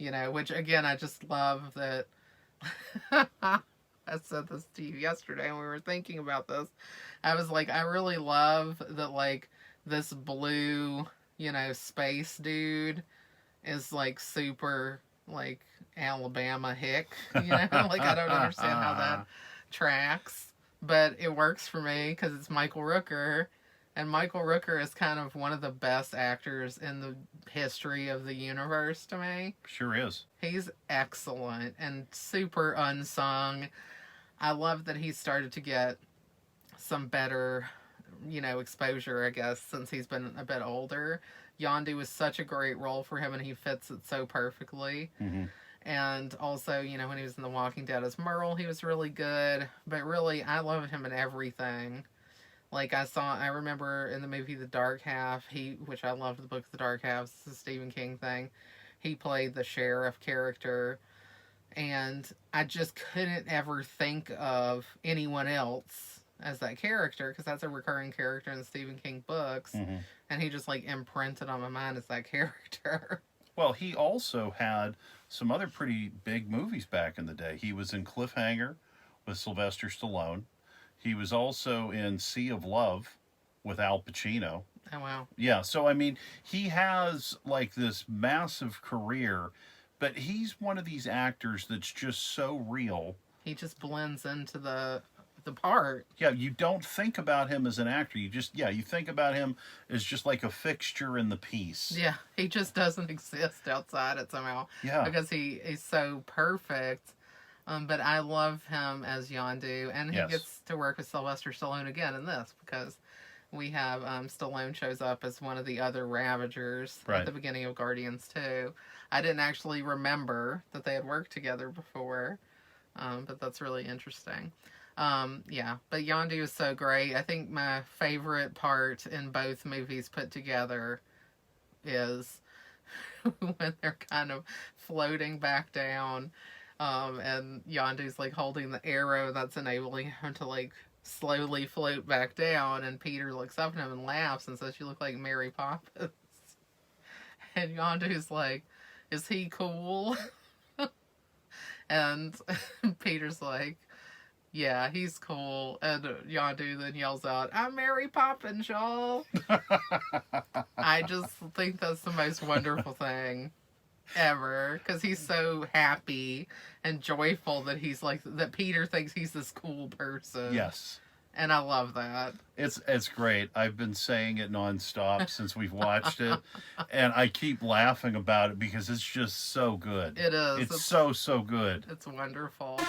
which again, I just love that. I said this to you yesterday when we were thinking about this. I was like, I really love that, like, this blue, space dude is, like, super, like, Alabama hick, Like, I don't understand how that tracks. But it works for me because it's Michael Rooker. And Michael Rooker is kind of one of the best actors in the history of the universe to me. Sure is. He's excellent and super unsung. I love that he started to get some better, exposure, I guess, since he's been a bit older. Yondu was such a great role for him, and he fits it so perfectly. Mm-hmm. And also, when he was in The Walking Dead as Merle, he was really good. But really, I love him in everything. Like, I remember in the movie The Dark Half, which I loved the book The Dark Half, it's a Stephen King thing, he played the sheriff character, and I just couldn't ever think of anyone else as that character, because that's a recurring character in the Stephen King books, and he just, like, imprinted on my mind as that character. Well, he also had some other pretty big movies back in the day. He was in Cliffhanger with Sylvester Stallone. He was also in Sea of Love with Al Pacino. Oh, wow. Yeah, so, I mean, he has, like, this massive career, but he's one of these actors that's just so real. He just blends into the part. Yeah, you don't think about him as an actor. You think about him as just like a fixture in the piece. Yeah, he just doesn't exist outside it somehow. Yeah. Because he's so perfect. But I love him as Yondu, and he gets to work with Sylvester Stallone again in this, because we have Stallone shows up as one of the other Ravagers at the beginning of Guardians 2. I didn't actually remember that they had worked together before, but that's really interesting. But Yondu is so great. I think my favorite part in both movies put together is when they're kind of floating back down. And Yondu's, like, holding the arrow that's enabling him to, like, slowly float back down, and Peter looks up at him and laughs and says, "You look like Mary Poppins." And Yondu's like, "Is he cool?" And Peter's like, "Yeah, he's cool." And Yondu then yells out, "I'm Mary Poppins, y'all." I just think that's the most wonderful thing ever, because he's so happy and joyful that he's like, that Peter thinks he's this cool person. Yes. And I love that. It's great. I've been saying it nonstop since we've watched it, and I keep laughing about it because it's just so good. It is. It's so good. It's wonderful.